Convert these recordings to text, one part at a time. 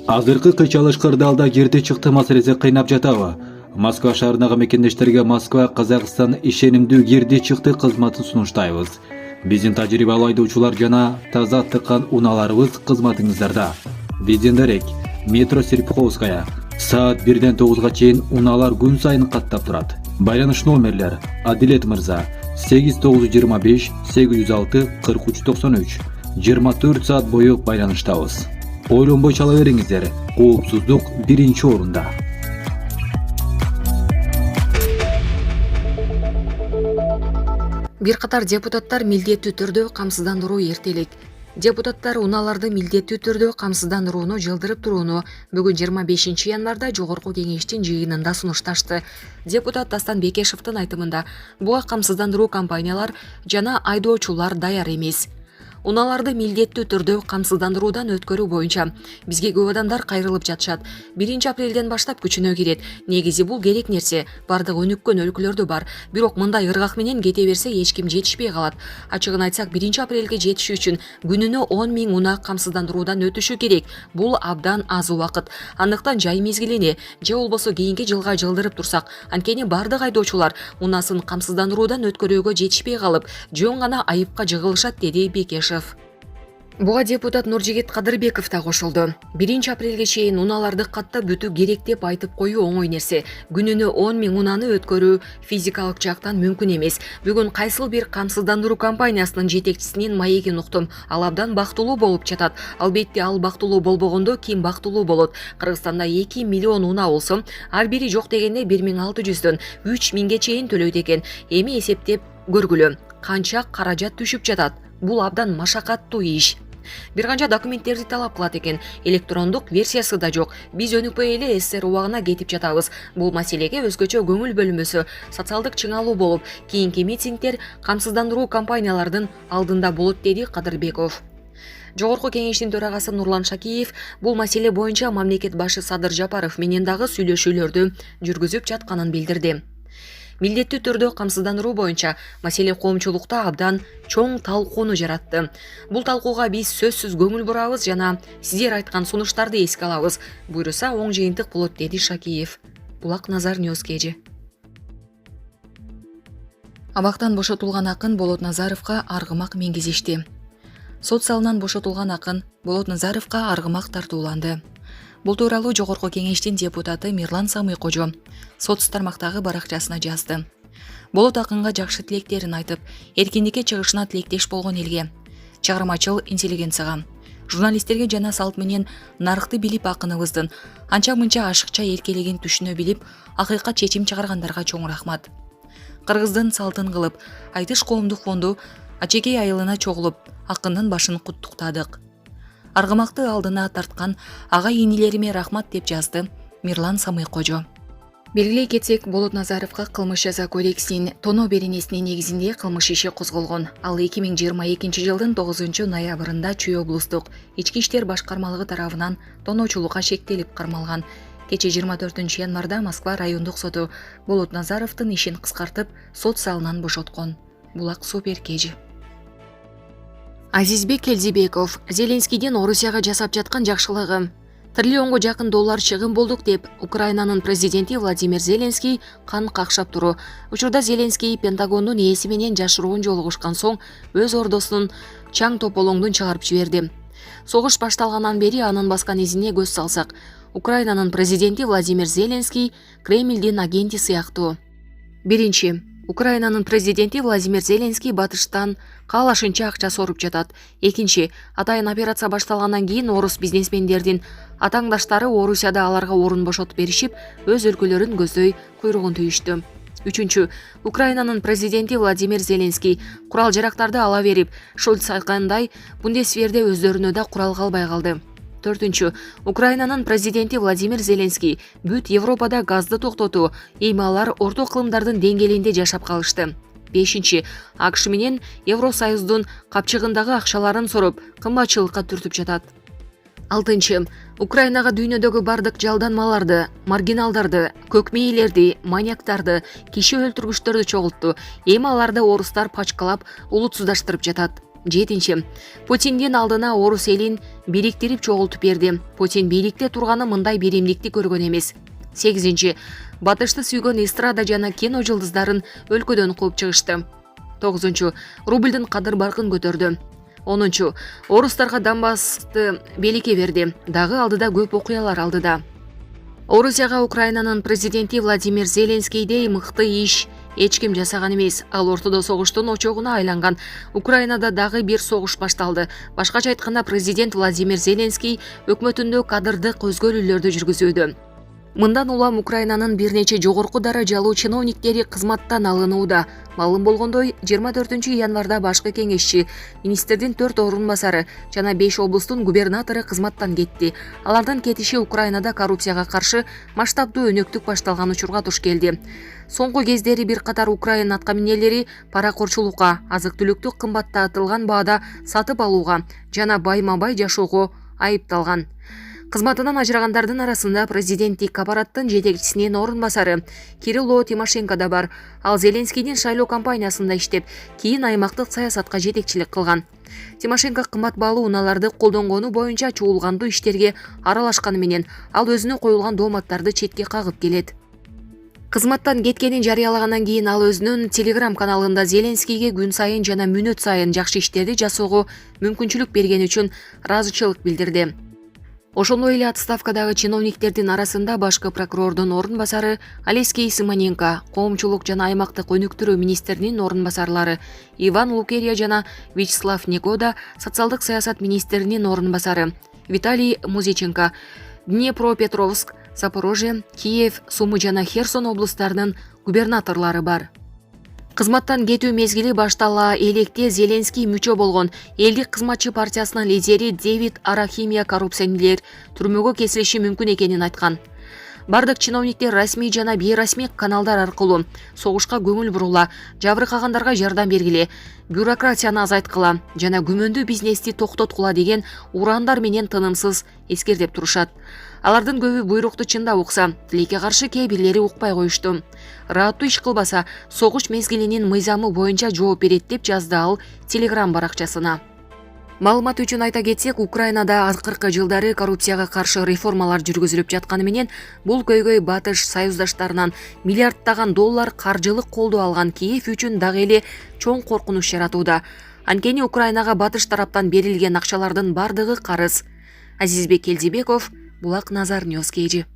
Азыркы кыйчалыш кырдаалда кирди чыкты маселеси кыйнап жатабы? Москва шаарындагы мекендештерге Москва Казакстан ишенимдүү кирди чыкты кызматын сунуштайбыз. Биздин тажрыйбалуу айдоочулар жана таза тыккан унааларыбыз кызматыңыздарда. Биздин дарек метро Серпуховская саат 1-ден 9-га чейин унаалар күн сайын каттап турат. Байланыш номерлер: Адилет мырза 8925 806 4393. 24 саат бою байланыштабыз. Ойлонбой чала бериңиздер. Коопсуздук биринчи орунда. Бир катар депутаттар милдеттүү түрдө камсыздандыруу эртелик. Депутаттар унааларды милдеттүү түрдө камсыздандырууну жылдырып турууну бүгүн 25 январда Жогорку кеңештин жыйынында сунушташты. Депутат Дастан Бекешевдин айтымында, буга камсыздандыруу компаниялар жана айдоочулар даяр эмес. Унааларды милдеттүү түрдө камсыздандыруудан өткөрүү боюнча бизге көп адамдар кайрылып жатышат. 1 апрелден баштап күчүнө кирет. Негизи бул керек нерсе. Бардык өнүккөн өлкөлөрдө бар. Бирок мындай ыргак менен кете берсе эч ким жетишпей калат. Ачыгын айтсак, 1 апрелге жетиш үчүн күнүнө 10 000 унаа камсыздандыруудан өтүшү керек. Бул абдан аз убакыт. Андыктан жай мезгилине же болбосо кийинки жылга жылдырып турсак, анткени бардык айдоочулар унаасын камсыздандыруудан өткөрүүгө жетишпей калып, жөн гана айыпка жыгылышат, деди Бекешев. Буга депутат Нуржигит Кадырбеков да кошулду. 1 апрелге чейин унааларды каттап бүтүү керек деп айтып коюу оңой нерсе. Күнүнө 10 000 унааны өткөрүү физикалык жактан мүмкүн эмес. Бүгүн кайсыл бир камсыздандыруу компаниясынын жетекчисинин маегин уктум. Ал абдан бактылуу болуп жатат. Албетте ал бактылуу болбогондо ким бактылуу болот? Кыргызстанда 2 миллион унаа болсо, ар бири жок дегенде 1600дөн 3000ге чейин төлөйт экен. Эми эсептеп көргүлө, канча каражат түшүп жатат. Бул абдан машакаттуу иш. Бир канча документтерди талап кылат экен. Электрондук версиясы да жок. Биз өнүкпөй эле СССР убагына кетип жатабыз. Бул маселеге өзгөчө көңүл бөлүнмөсө, социалдык чыңалуу болуп, кийинки митингдер камсыздандыруу компаниялардын алдында болот, деди Кадырбеков. Жогорку кеңештин төрагасы Нурлан Шакиев бул маселе боюнча мамлекет башы Садыр Жапаров менен дагы сүйлөшүүлөрдү жүргүзүп жатканын билдирди. Милдеттүү түрдө камсыздандыруу боюнча маселе коомчулукта абдан чоң талкууну жаратты. Бул талкууга биз сөзсүз көңүл бурабыз жана сиздер айткан сунуштарды эске алабыз. Буйруса оң жыйынтык болот, деди Шакиев. Булак Назар Ньюс Кежи. Абактан бошотулган акын Болот Назаровго аргымак менгизишти. Сот залынан бошотулган акын Болот Назаровго аргымак тартууланды. Бул тууралуу Жогорку кеңештин депутаты Мирлан Самый-Кожо сот тармактагы баракчасына жазды. Болот акынга жакшы тилектерин айтып, эркиндикке чыгышына тилектеш болгон элге, чыгармачыл интеллигенцияга, журналисттерге жана салт менен нарыкты билип акыныбыздын анча-мынча ашыкча эркелигин түшүнө билип, акыйкат чечим чыгаргандарга чоң рахмат. Кыргыздын салтын кылып, айтыш коомдук фонду ачекей айылына чогулуп, акындын башын куттуктадык. Аргымакты алдына тарткан ага-инилериме рахмат, деп жазды Мирлан Самый-Кожо. Белгилей кетсек, Болот Назаровго кылмыш жаза кодексинин тоноо беренесинин негизинде кылмыш иши козголгон. Ал 2022 жылдын 9 ноябрында Чүй облустук ички иштер башкармалыгы тарабынан тоноочулукка шектелип кармалган. Кече 24 январда Москва райондук соту Болот Назаровдун ишин кыскартып, сот залынан бошоткон. Булак Супер Кежи. Азизбек Келзибеков Зеленскийдин Орусияга жасап жаткан жакшылыгы. Триллионго жакын доллар чыгым болдук деп Украинанын президенти Владимир Зеленский кан какшап туру. Учурда Зеленский Пентагондун ээси менен жашыруун жолугушкан соң өз ордосунун чаң тополоңдун чыгарып жиберди. Согуш башталгандан бери анын баскан изине көз салсак, Украинанын президенти Владимир Зеленский Кремлдин агенти сыяктуу. Биринчи, Украинанын президенти Владимир Зеленский батыштан каалашынча акча соруп жатат. Экинчи, атайын операция башталгандан кийин орус бизнесмендердин атаңдаштары Орусияда аларга орун бошотуп беришип, өз өлкөлөрүн көздөй куйругун түйүштү. Үчүнчү, Украинанын президенти Владимир Зеленский курал жарактарды ала берип, Шольц айткандай, Бундесверде өздөрүнө да курал калбай калды. Төртүнчү, Украинанын президенти Владимир Зеленский бүт Европада газды токтотуу, эми алар орто кылымдардын деңгээлинде жашап калышты. Бешинчи, АКШ менен Евросоюздун капчыгындагы акчаларын соруп, кымбатчылыкка түртүп жатат. Алтынчы, Украинага дүйнөдөгү бардык жалданмаларды, маргиналдарды, көк мээлерди, маньяктарды, киши өлтүргүчтөрдү чогултту. Эми аларды орустар пачкалап, улутсуздаштырып жатат. 7. Путиндин алдына орус элин бириктирип чогултуп берди. Путин бийликте турганы мындай беремдикти көргөн эмес. 8. Батышты сүйгөн эстрада жана кино жылдыздарын өлкөдөн кууп чыгышты. 9. Рубльдин кадыр баркын көтөрдү. 10. Орустарга Донбассты беликке берди. Дагы алдыда көп окуялар алдыда. Орусияга Украинанын президенти Владимир Зеленскийдей мыкты иш эч ким жасаган эмес. Ал ортодо согуштун очогуна айланган. Украинада дагы бир согуш башталды. Башкача айтканда, президент Владимир Зеленский өкмөтүндө кадырдык өзгөрүүлөрдү жүргүзүүдө. Мындан улам Украинанын бир нече жогорку даражалуу чиновниктери кызматтан алынууда. Маалым болгондой, 24 январда башкы кеңешчи, министрдин 4 орун басары жана 5 облустун губернатору кызматтан кетти. Алардын кетиши Украинада коррупцияга каршы масштабдуу өнөктүк башталган учурга туш келди. Соңку кездери бир катар Украина аткаминерлери паракорчулукка, азык-түлүктү кымбаттатылган баада сатып алууга жана байма-бай жашоого айыпталган. Кызматынан ажырагандардын арасында президенттик аппараттын жетекчисинин орун басары Кирилло Тимошенко да бар. Ал Зеленскийдин шайлоо кампаниясында иштеп, кийин аймактык саясатка жетекчилик кылган. Тимошенко кымбат баалуу унааларды колдонгону боюнча чуулгандуу иштерге аралашканы менен ал өзүнө коюлган дооматтарды четке кагып келет. Кызматтан кеткенин жарыялагандан кийин ал өзүнүн Telegram каналында Зеленскийге күн сайын жана мүнөт сайын жакшы иштерди жасоого мүмкүнчүлүк бергени үчүн ыраазычылык билдирди. Ошондой эле отставкадагы чиновниктердин арасында башкы прокурордун орун басары Алексей Симоненко, коомчулук жана аймактык өнүктүрүү министринин орун басарлары Иван Лукерья жана Вячеслав Негода, социалдык саясат министринин орун басары Виталий Музиченко, Днепропетровск, Запорожье, Киев, Сумы жана Херсон облустарынын губернаторлору бар. Кызматтан кетүү мезгили баштала электе Зеленский мүчө болгон Элдик кызматчы партиясынын лидери Дэвид Арахимия коррупционерлер түрмөгө кесилиши мүмкүн экенин айткан. Бардык чиновниктер расмий жана бейрасмий каналдар аркылуу согушка көңүл бурула, жабыркагандарга жардам бергиле, бюрократияны азайткыла жана күмөндүү бизнести токтоткула деген ураандар менен тынымсыз эскертип турушат. Алардын көбү буйрукту чындап укса, тилекке каршы кээ бирлери укпай коюшту. Рааттуу иш кылбаса, согуш мезгилинин мыйзамы боюнча жооп берет деп жазды ал Telegram баракчасына. Маалымат үчүн айта кетсек, Украинада акыркы жылдары коррупцияга каршы реформалар жүргүзүлүп жатканы менен бул көйгөй батыш союздаштарынан миллиарддаган доллар каржылык колдоо алган Киев үчүн дагы эле чоң коркунуч жаратууда. Анткени Украинага батыш тараптан берилген акчалардын бардыгы карыз. Азизбек Келдибеков, Булак Назар Ньюс KG.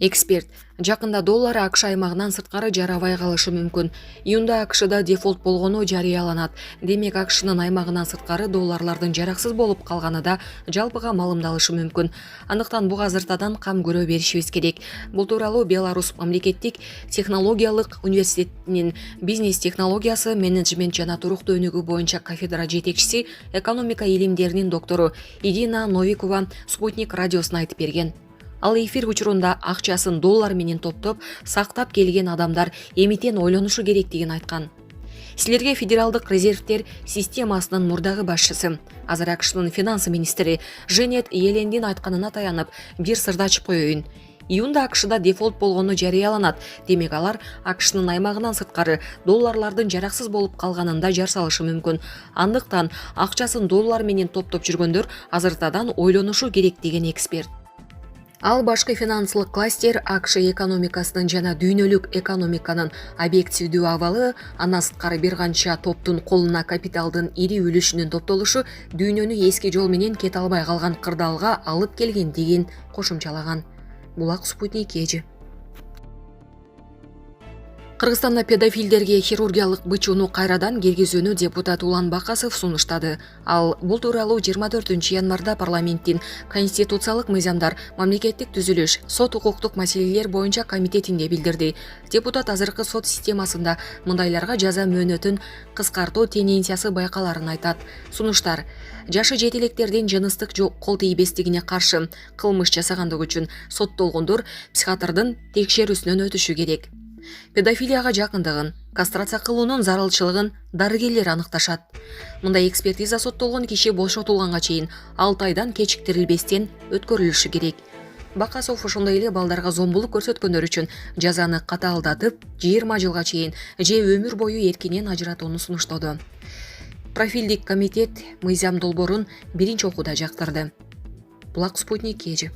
Эксперт: жакында доллар АКШ аймагынан сырткары жарабай калышы мүмкүн. Июнда АКШда дефолт болгону жарыяланат. Демек АКШнын аймагынан сырткары долларлардын жараксыз болуп калганы да жалпыга маалымдалышы мүмкүн. Андыктан буга азыртадан кам көрө беришибиз керек. Бул тууралуу Беларусь мамлекеттик технологиялык университетинин бизнес технологиясы, менеджмент жана туруктуу өнүгүү боюнча кафедра жетекчиси, экономика илимдеринин доктору Ирина Новикова Спутник радиосуна айтып берген. Ал эфир учурунда акчасын доллар менен топтоп сактап келген адамдар эмитен ойлонушу керектигин айткан. Силерге Федералдык резервтер системасынын мурдагы башчысы, азыр АКШнын финансы министри Женет Йеллендин айтканына таянып, бир сырды ачып коеюн. Июнда АКШда дефолт болгону жарыяланат. Демек алар АКШнын аймагынан сырткары долларлардын жараксыз болуп калганында жар салышы мүмкүн. Андыктан акчасын доллар менен топтоп жүргөндөр азыртадан ойлонушу керек деген эксперт. Ал башкы финансылык кластер АКШ экономикасынын жана дүйнөлүк экономиканын объективдүү абалы, андан сырткары бир канча топтун колуна капиталдын ири үлүшүнүн топтолушу дүйнөнү эски жол менен кете албай калган кырдаалга алып келгендигин кошумчалаган. Булак Спутник KG. Кыргызстанда педофилдерге хирургиялык бычууну кайрадан киргизүүнү депутат Улан Бакасов сунуштады. Ал бул тууралуу 24 январда парламенттин конституциялык мыйзамдар, мамлекеттик түзүлүш, сот укуктук маселелер боюнча комитетинде билдирди. Депутат азыркы сот системасында мындайларга жаза мөөнөтүн кыскартуу тенденциясы байкаларын айтат. Сунуштар: жашы жете электердин жыныстык кол тийбестигине каршы кылмыш жасагандыгы үчүн соттолгондор психиатрдын текшерүүсүнөн өтүшү керек. Педофилияга жакындыгын, кастрация кылуунун зарылчылыгын дарыгерлер аныкташат. Мындай экспертиза соттолгон киши бошотулганга чейин 6 айдан кечиктирилбестен өткөрүлүшү керек. Бакасов ошондой эле балдарга зомбулук көрсөткөндөр үчүн жазаны катаалдатып, 20 жылга чейин же өмүр бою эркинен ажыратууну сунуштоду. Профилдик комитет мыйзам долбоорун биринчи окууда жактырды. Булак Спутник Кежи.